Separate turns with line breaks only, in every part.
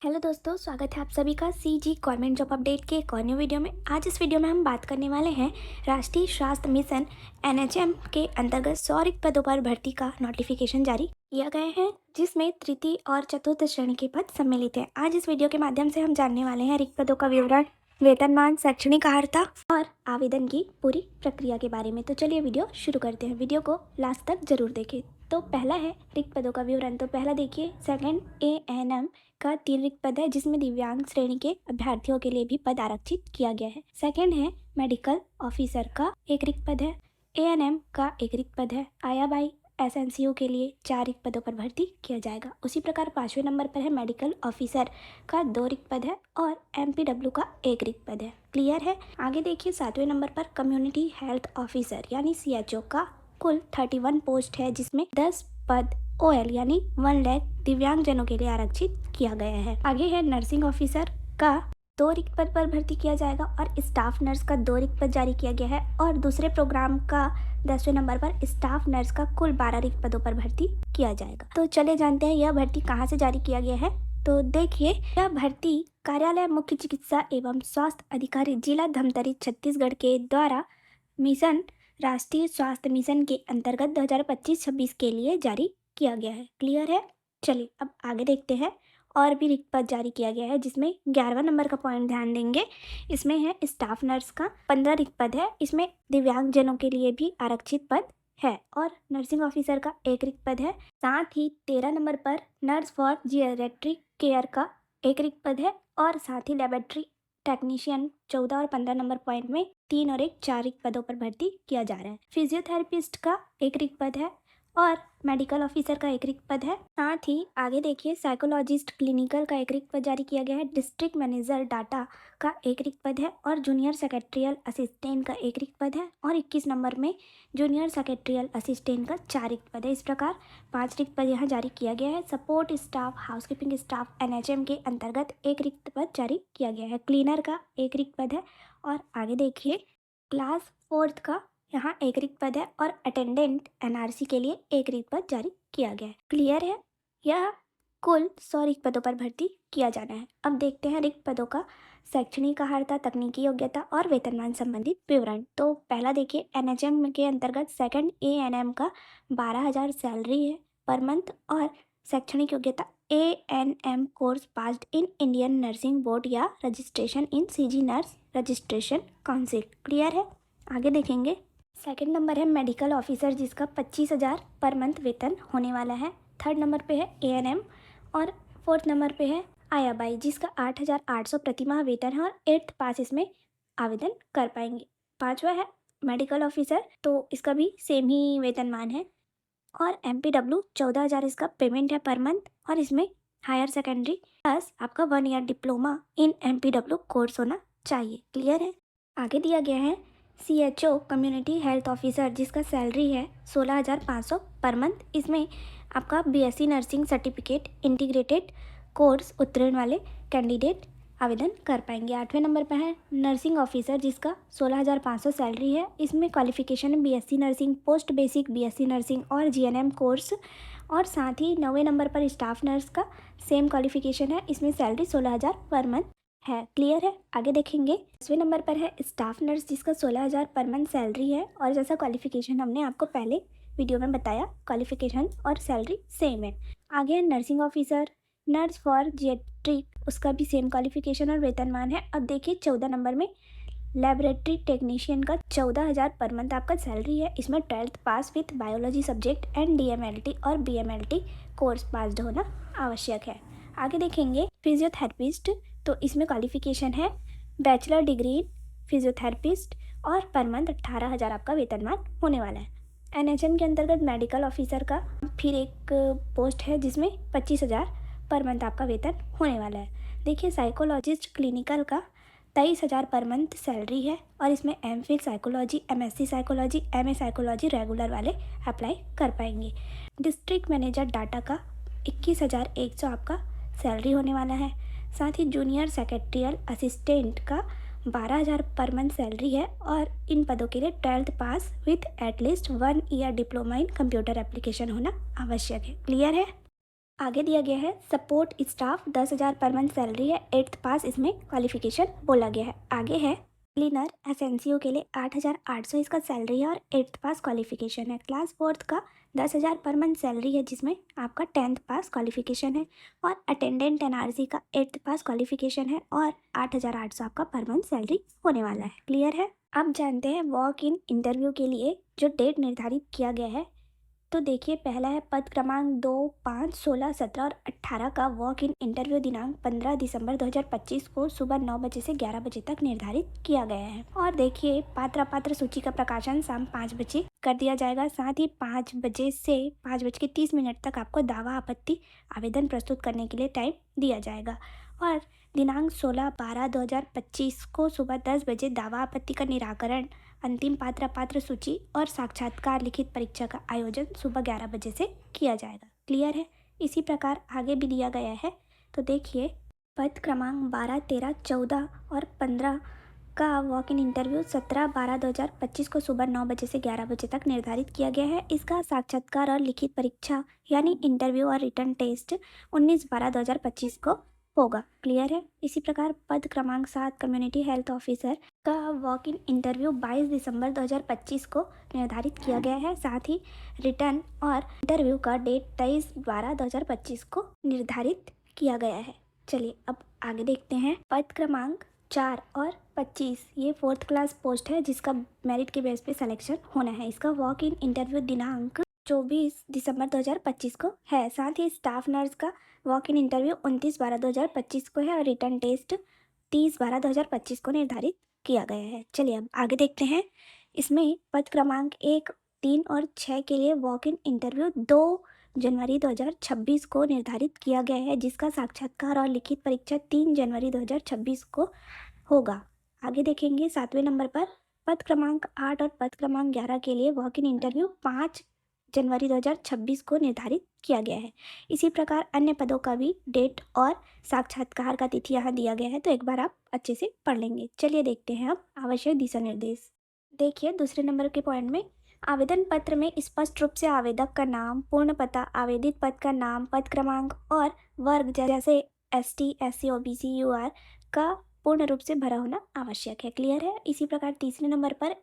Hello दोस्तों, स्वागत है आप सभी का सीजी गवर्नमेंट जॉब अपडेट के एक और न्यू वीडियो में। आज इस वीडियो में हम बात करने वाले हैं राष्ट्रीय स्वास्थ्य मिशन एनएचएम के अंतर्गत 100 रिक्त पदों पर भर्ती का नोटिफिकेशन जारी किया गया है, जिसमें तृतीय और चतुर्थ श्रेणी के पद सम्मिलित हैं। आज इस वीडियो के माध्यम से हम जानने वाले हैं रिक्त पदों का विवरण, वेतनमान, शैक्षणिक अर्हता और आवेदन की पूरी प्रक्रिया के बारे में। तो चलिए वीडियो शुरू करते हैं। वीडियो को लास्ट तक जरूर देखें। तो पहला है रिक्त पदों का विवरण। तो पहला देखिए, सेकंड एएनएम का 3 रिक्त पद है, जिसमें दिव्यांग श्रेणी के अभ्यर्थियों के लिए भी पद आरक्षित किया गया है। सेकंड है मेडिकल ऑफिसर का 1 रिक्त पद है। एएनएम का 1 रिक्त पद है। आयाबाई एसएनसीयू के लिए 4 रिक्त पदों पर भर्ती किया जाएगा। उसी प्रकार 5वें नंबर पर है मेडिकल ऑफिसर का 2 रिक्त पद है और एमपीडब्ल्यू का 1 रिक्त पद है। क्लियर है। आगे देखिए, 7वें नंबर पर कम्युनिटी हेल्थ ऑफिसर यानी सीएचओ का कुल 31 पोस्ट है, जिसमें 10 पद ओएल यानी 1 लाख दिव्यांगजनों के लिए आरक्षित किया गया है। आगे है नर्सिंग ऑफिसर का 2 रिक्त पद पर भर्ती किया जाएगा और स्टाफ नर्स का 2 रिक्त पद जारी किया गया है। और दूसरे प्रोग्राम का 10वें नंबर पर स्टाफ नर्स का कुल 12 रिक्त पदों पर भर्ती किया जाएगा। तो चले जानते हैं यह भर्ती कहाँ से जारी किया गया है। तो देखिए, यह भर्ती कार्यालय मुख्य चिकित्सा एवं स्वास्थ्य अधिकारी जिला धमतरी छत्तीसगढ़ के द्वारा मिशन राष्ट्रीय स्वास्थ्य मिशन के अंतर्गत 2025-26 के लिए जारी किया गया है। क्लियर है। चलिए अब आगे देखते हैं। और भी रिक्त पद जारी किया गया है, जिसमें 11वां नंबर का पॉइंट ध्यान देंगे। इसमें है स्टाफ नर्स का 15 रिक्त पद है। इसमें दिव्यांगजनों के लिए भी आरक्षित पद है। और नर्सिंग ऑफिसर का 1 रिक्त पद है। साथ ही 13 नंबर पर नर्स फॉर जीरियाट्रिक केयर का 1 रिक्त पद है। और साथ ही लेबोरेटरी टेक्नीशियन 14 और 15 नंबर पॉइंट में 3 और 1 4 रिक्त पदों पर भर्ती किया जा रहा है। फिजियोथेरेपिस्ट का 1 रिक्त पद है और मेडिकल ऑफिसर का 1 रिक्त पद है। साथ ही आगे देखिए, साइकोलॉजिस्ट क्लिनिकल का 1 रिक्त पद जारी किया गया है। डिस्ट्रिक्ट मैनेजर डाटा का 1 रिक्त पद है और जूनियर सेक्रेटरियल असिस्टेंट का 1 रिक्त पद है। और 21 नंबर में जूनियर सेक्रेटरियल असिस्टेंट का 4 रिक्त पद है। इस प्रकार 5 रिक्त पद यहाँ जारी किया गया है। Support staff, housekeeping staff NHM के अंतर्गत 1 रिक्त पद जारी किया गया है। क्लीनर का 1 रिक्त पद है। और आगे देखिए, क्लास 4th का यहाँ 1 रिक्त पद है और अटेंडेंट एनआरसी के लिए 1 रिक्त पद जारी किया गया है। क्लियर है। यह कुल 100 रिक्त पदों पर भर्ती किया जाना है। अब देखते हैं रिक्त पदों का शैक्षणिक अर्हता, तकनीकी योग्यता और वेतनमान संबंधित विवरण। तो पहला देखिए, एनएचएम के अंतर्गत सेकंड एएनएम का 12,000 सैलरी है पर मंथ। और शैक्षणिक योग्यता ANM course passed in Indian nursing board या registration in CG nurse registration council. Clear है। आगे देखेंगे, सेकंड नंबर है मेडिकल ऑफिसर, जिसका 25,000 पर मंथ वेतन होने वाला है। थर्ड नंबर पे है एएनएम और 4th नंबर पे है आयाबाई, जिसका 8,800 प्रतिमाह वेतन है और 8th पास इसमें आवेदन कर पाएंगे। 5वां है मेडिकल ऑफिसर, तो इसका भी सेम ही वेतनमान है। और एमपीडब्ल्यू 14,000 इसका पेमेंट है पर मंथ। और इसमें हायर सेकेंडरी प्लस आपका 1 year diploma in MPW course होना चाहिए। क्लियर है। आगे दिया गया है सीएचओ कम्युनिटी हेल्थ ऑफिसर, जिसका सैलरी है 16,500 पर मंथ। इसमें आपका BSc nursing certificate integrated course उत्तीर्ण वाले कैंडिडेट आवेदन कर पाएंगे। 8वें नंबर पर है नर्सिंग ऑफिसर, जिसका 16,500 सैलरी है। इसमें क्वालिफिकेशन है BSc nursing, post basic BSc nursing और जीएनएम कोर्स। और साथ ही 9वें नंबर पर स्टाफ नर्स का सेम क्वालिफिकेशन है। इसमें सैलरी 16,000 पर मंथ है। क्लियर है। आगे देखेंगे, 10वें नंबर पर है स्टाफ नर्स, जिसका 16,000 पर मंथ सैलरी है। और जैसा क्वालिफिकेशन हमने आपको पहले वीडियो में बताया, क्वालिफिकेशन और सैलरी सेम है। आगे है nursing officer, nurse for geriatric, उसका भी सेम क्वालिफिकेशन और वेतनमान है। अब देखिए 14 नंबर में लेबोरेटरी टेक्नीशियन का 14,000 पर मंथ आपका सैलरी है। इसमें 12th pass with biology subject and DMLT और बीएमएलटी कोर्स पास्ड होना आवश्यक है। आगे देखेंगे फिजियोथेरेपिस्ट, तो इसमें क्वालिफिकेशन है बैचलर डिग्री इन फिजियोथेरेपिस्ट और पर मंथ 18,000 आपका वेतनमान होने वाला है। एनएचएम के अंतर्गत मेडिकल ऑफिसर का फिर एक पोस्ट है, जिसमें 25,000 पर मंथ आपका वेतन होने वाला है। देखिए, साइकोलॉजिस्ट क्लिनिकल का 23,000 पर मंथ सैलरी है। और इसमें MPhil psychology, MSc psychology, MA psychology regular वाले अप्लाई कर पाएंगे। डिस्ट्रिक्ट मैनेजर डाटा का 21,100 आपका सैलरी होने वाला है। साथ ही जूनियर सेक्रेटरियल असिस्टेंट का 12,000 पर मंथ सैलरी है। और इन पदों के लिए 12th pass with at least 1 year diploma in computer application होना आवश्यक है। क्लियर है। आगे दिया गया है support staff 10,000 per month salary है, 8th पास इसमें क्वालिफिकेशन बोला गया है। आगे है क्लीनर एसएनसीओ के लिए 8,800 इसका सैलरी है और 8th पास क्वालिफिकेशन है। क्लास 4th का 10,000 पर मंथ सैलरी है जिसमें आपका 10th पास क्वालिफिकेशन है और अटेंडेंट एनआरसी का 8th पास क्वालिफिकेशन है और 8,800 आपका पर मंथ सैलरी होने वाला है। क्लियर है। अब जानते हैं वॉक इन इंटरव्यू के लिए जो डेट निर्धारित किया गया है। तो देखिए पहला है पद क्रमांक 2, 5, 16, 17 और 18 का वॉक इन इंटरव्यू दिनांक 15 दिसंबर 2025 को सुबह 9 बजे से 11 बजे तक निर्धारित किया गया है। और देखिए पात्र सूची का प्रकाशन शाम 5 बजे कर दिया जाएगा। साथ ही 5 बजे से 5:30 तक आपको दावा आपत्ति आवेदन प्रस्तुत करने के लिए टाइम दिया जाएगा। और दिनांक 16/12/2025 को सुबह 10 बजे दावा आपत्ति का निराकरण, अंतिम पात्र सूची और साक्षात्कार लिखित परीक्षा का आयोजन सुबह 11 बजे से किया जाएगा। क्लियर है। इसी प्रकार आगे भी दिया गया है। तो देखिए पद क्रमांक 12, 13, 14 और 15 का वॉक इन इंटरव्यू 17/12/2025 को सुबह 9 बजे से 11 बजे तक निर्धारित किया गया है। इसका साक्षात्कार और लिखित परीक्षा यानी इंटरव्यू और रिटर्न टेस्ट 19/12/2025 को होगा। क्लियर है। इसी प्रकार पद क्रमांक 7 कम्युनिटी हेल्थ ऑफिसर का वॉक इन इंटरव्यू 22 दिसंबर 2025 को निर्धारित किया गया है। साथ ही रिटर्न और इंटरव्यू का डेट 23/12/2025 को निर्धारित किया गया है। चलिए अब आगे देखते हैं। पद क्रमांक 4 और 25 ये 4th क्लास पोस्ट है जिसका मेरिट के बेस पे सिलेक्शन होना है। इसका वॉक इन इंटरव्यू दिनांक 24 दिसंबर 2025 को है। साथ ही स्टाफ नर्स का वॉक इन इंटरव्यू 29/12/2025 को है और रिटर्न टेस्ट 30/12/2025 को निर्धारित किया गया है। चलिए अब आगे देखते हैं। इसमें पद क्रमांक 1, 3 और 6 के लिए वॉक इन इंटरव्यू 2 जनवरी 2026 को निर्धारित किया गया है जिसका साक्षात्कार और लिखित परीक्षा 3 जनवरी 2026 को होगा। आगे देखेंगे 7वें नंबर पर पद क्रमांक 8 और पद क्रमांक 11 के लिए वॉक इन इंटरव्यू 5 जनवरी 2026 को निर्धारित किया गया है। इसी प्रकार अन्य पदों का भी डेट और साक्षात्कार का तिथि यहाँ दिया गया है, तो एक बार आप अच्छे से पढ़ लेंगे। चलिए देखते हैं अब आवश्यक दिशा निर्देश। देखिए दूसरे नंबर के पॉइंट में आवेदन पत्र में स्पष्ट रूप से आवेदक का नाम, पूर्ण पता, आवेदित पद का नाम, पद क्रमांक और वर्ग जैसे ST, SC, OBC, UR का पूर्ण रूप से भरा होना आवश्यक है। क्लियर है। इसी प्रकार तीसरे नंबर पर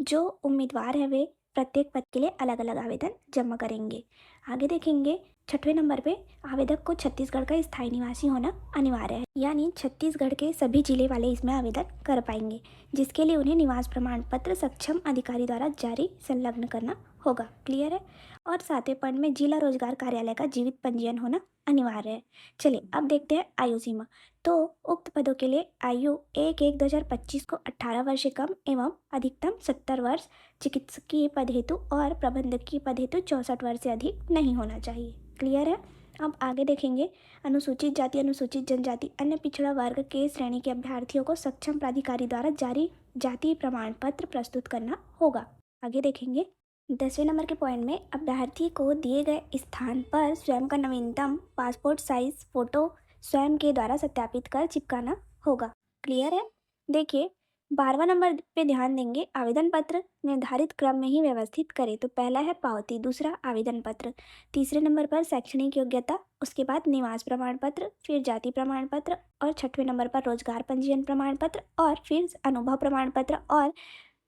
जो उम्मीदवार है वे प्रत्येक पद के लिए अलग अलग आवेदन जमा करेंगे। आगे देखेंगे 6वें नंबर पे आवेदक को छत्तीसगढ़ का स्थायी निवासी होना अनिवार्य है, यानी छत्तीसगढ़ के सभी जिले वाले इसमें आवेदन कर पाएंगे, जिसके लिए उन्हें निवास प्रमाण पत्र सक्षम अधिकारी द्वारा जारी संलग्न करना होगा। क्लियर है। और 7वें पॉइंट में जिला रोजगार कार्यालय का जीवित पंजीयन होना अनिवार्य है। चलिए अब देखते हैं आयु सीमा। तो उक्त पदों के लिए आयु 1/1/2025 को 18 वर्ष से कम एवं अधिकतम 70 वर्ष, चिकित्सकीय पद हेतु और प्रबंधकीय पद हेतु 64 वर्ष से अधिक नहीं होना चाहिए। क्लियर है। अब आगे देखेंगे अनुसूचित जाति, अनुसूचित जनजाति, अन्य पिछड़ा वर्ग के श्रेणी के अभ्यर्थियों को सक्षम प्राधिकारी द्वारा जारी जाति प्रमाण पत्र प्रस्तुत करना होगा। आगे देखेंगे 10वें नंबर के पॉइंट में अभ्यर्थी को दिए गए स्थान पर स्वयं का नवीनतम पासपोर्ट साइज फोटो स्वयं के द्वारा सत्यापित कर चिपकाना होगा। क्लियर है। देखिए 12वां नंबर पे ध्यान देंगे। आवेदन पत्र निर्धारित क्रम में ही व्यवस्थित करें। तो पहला है पावती, दूसरा आवेदन पत्र, तीसरे नंबर पर शैक्षणिक योग्यता, उसके बाद निवास प्रमाण पत्र, फिर जाति प्रमाण पत्र और 6वें नंबर पर रोजगार पंजीयन प्रमाण पत्र और फिर अनुभव प्रमाण पत्र और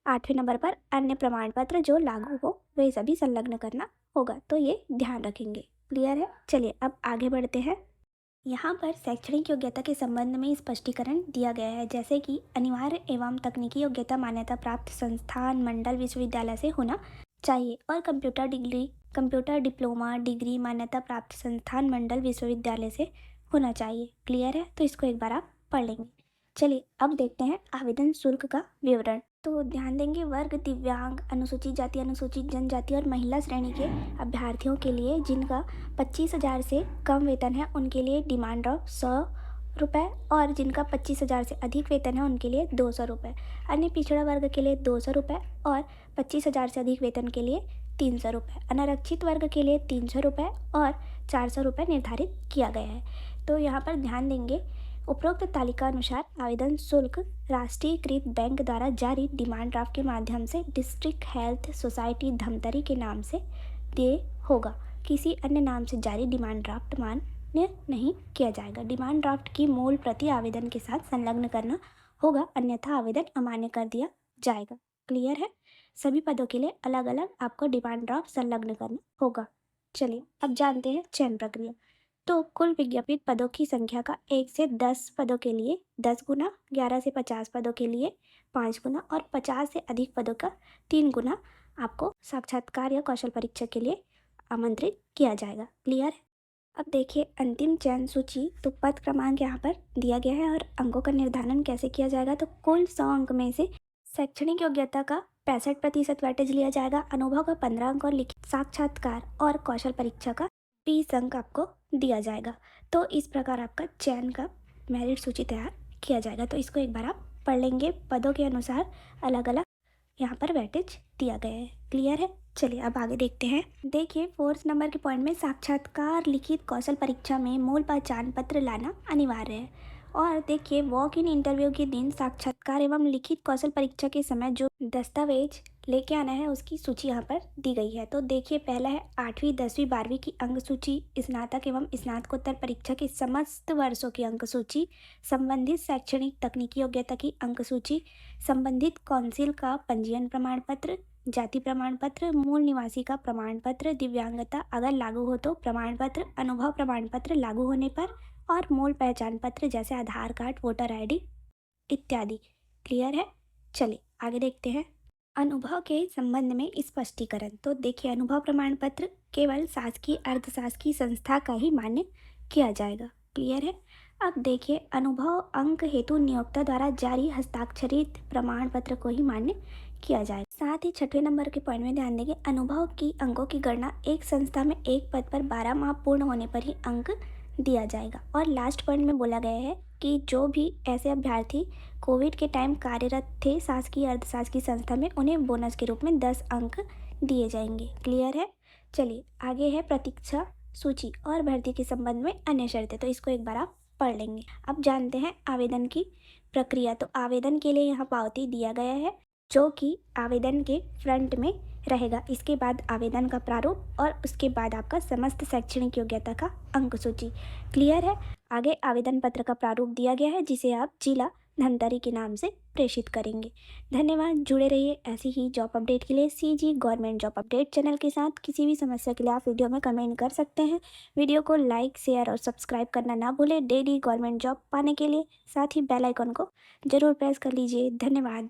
8वें नंबर पर अन्य प्रमाण पत्र जो लागू हो वे सभी संलग्न करना होगा। तो ये ध्यान रखेंगे। क्लियर है। चलिए अब आगे बढ़ते हैं। यहाँ पर शैक्षणिक योग्यता के संबंध में स्पष्टीकरण दिया गया है, जैसे कि अनिवार्य एवं तकनीकी योग्यता मान्यता प्राप्त संस्थान, मंडल, विश्वविद्यालय से होना चाहिए और कंप्यूटर डिप्लोमा डिग्री मान्यता प्राप्त संस्थान, मंडल, विश्वविद्यालय से होना चाहिए। क्लियर है। तो इसको एक बार आप पढ़ लेंगे। चलिए अब देखते हैं आवेदन शुल्क का विवरण। तो ध्यान देंगे वर्ग दिव्यांग, अनुसूचित जाति, अनुसूचित जनजाति और महिला श्रेणी के अभ्यर्थियों के लिए जिनका 25,000 से कम वेतन है उनके लिए डिमांड ड्राफ्ट 100 रुपये और जिनका 25,000 से अधिक वेतन है उनके लिए 200 रुपये। अन्य पिछड़ा वर्ग के लिए 200 रुपये और 25,000 से अधिक वेतन के लिए 300 रुपये। अनारक्षित वर्ग के लिए 300 रुपये और 400 रुपये निर्धारित किया गया है। तो यहाँ पर ध्यान देंगे उपरोक्त तालिका अनुसार आवेदन शुल्क राष्ट्रीयकृत बैंक द्वारा जारी डिमांड ड्राफ्ट के माध्यम से डिस्ट्रिक्ट हेल्थ सोसाइटी धमतरी के नाम से देय होगा। किसी अन्य नाम से जारी डिमांड ड्राफ्ट मान्य नहीं किया जाएगा। डिमांड ड्राफ्ट की मूल प्रति आवेदन के साथ संलग्न करना होगा, अन्यथा आवेदन अमान्य कर दिया जाएगा। क्लियर है? सभी पदों के लिए अलग अलग आपको डिमांड ड्राफ्ट संलग्न करना होगा। चलिए अब जानते हैं चयन प्रक्रिया। तो कुल विज्ञापित पदों की संख्या का 1 से 10 पदों के लिए 10 गुना, 11 से 50 पदों के लिए 5 गुना और 50 से अधिक पदों का 3 गुना आपको साक्षात्कार या कौशल परीक्षा के लिए आमंत्रित किया जाएगा। क्लियर है? अब देखिए अंतिम चयन सूची। तो पद क्रमांक यहाँ पर दिया गया है और अंकों का निर्धारण कैसे किया जाएगा। तो कुल 100 अंक में से शैक्षणिक योग्यता का 65% वेटेज लिया जाएगा, अनुभव का 15 अंक और लिखित साक्षात्कार और कौशल परीक्षा का 20 अंक आपको दिया जाएगा। तो इस प्रकार आपका चयन का मेरिट सूची तैयार किया जाएगा। तो इसको एक बार आप पढ़ लेंगे। पदों के अनुसार अलग अलग यहाँ पर वेटेज दिया गया है। क्लियर है? चलिए अब आगे देखते हैं। देखिए 4 नंबर के पॉइंट में साक्षात्कार लिखित कौशल परीक्षा में मूल पहचान पत्र लाना अनिवार्य है। और देखिए वॉक इन इंटरव्यू के दिन साक्षात्कार एवं लिखित कौशल परीक्षा के समय जो दस्तावेज लेके आना है उसकी सूची यहाँ पर दी गई है। तो देखिए पहला है 8वीं 10वीं 12वीं की अंक सूची, स्नातक एवं स्नातकोत्तर परीक्षा की समस्त वर्षों की अंक सूची, संबंधित शैक्षणिक तकनीकी योग्यता की अंक सूची, संबंधित काउंसिल का पंजीयन प्रमाण पत्र, जाति प्रमाण पत्र, मूल निवासी का प्रमाण पत्र, दिव्यांगता अगर लागू हो तो प्रमाण पत्र, अनुभव प्रमाण पत्र लागू होने पर, और मूल पहचान पत्र जैसे आधार कार्ड, वोटर आईडी इत्यादि। क्लियर है? चलिए आगे देखते हैं। अनुभव के संबंध में स्पष्टीकरण। तो देखिए अनुभव प्रमाण पत्र केवल शासकीय अर्धशासकीय संस्था का ही मान्य किया जाएगा। क्लियर है? अब देखिए अनुभव अंक हेतु नियोक्ता द्वारा जारी हस्ताक्षरित प्रमाण पत्र को ही मान्य किया जाएगा। साथ ही 6वें नंबर के पॉइंट में ध्यान देंगे, अनुभव की अंकों की गणना एक संस्था में एक पद पर 12 माह पूर्ण होने पर ही अंक दिया जाएगा। और लास्ट पॉइंट में बोला गया है कि जो भी ऐसे अभ्यर्थी कोविड के टाइम कार्यरत थे शासकीय अर्धशासकीय संस्था में, उन्हें बोनस के रूप में 10 अंक दिए जाएंगे। क्लियर है? चलिए आगे है प्रतीक्षा सूची और भर्ती के संबंध में अन्य शर्तें। तो इसको एक बार आप पढ़ लेंगे। अब जानते हैं आवेदन की प्रक्रिया। तो आवेदन के लिए यहाँ पावती दिया गया है जो कि आवेदन के फ्रंट में रहेगा। इसके बाद आवेदन का प्रारूप और उसके बाद आपका समस्त शैक्षणिक योग्यता का अंक सूची। क्लियर है? आगे आवेदन पत्र का प्रारूप दिया गया है जिसे आप जिला धमतरी के नाम से प्रेषित करेंगे। धन्यवाद। जुड़े रहिए ऐसी ही जॉब अपडेट के लिए CG government job update channel के साथ। किसी भी समस्या के लिए आप वीडियो में कमेंट कर सकते हैं। वीडियो को लाइक शेयर और सब्सक्राइब करना ना भूलें डेली गवर्नमेंट जॉब पाने के लिए। साथ ही बेल आइकन को जरूर प्रेस कर लीजिए। धन्यवाद।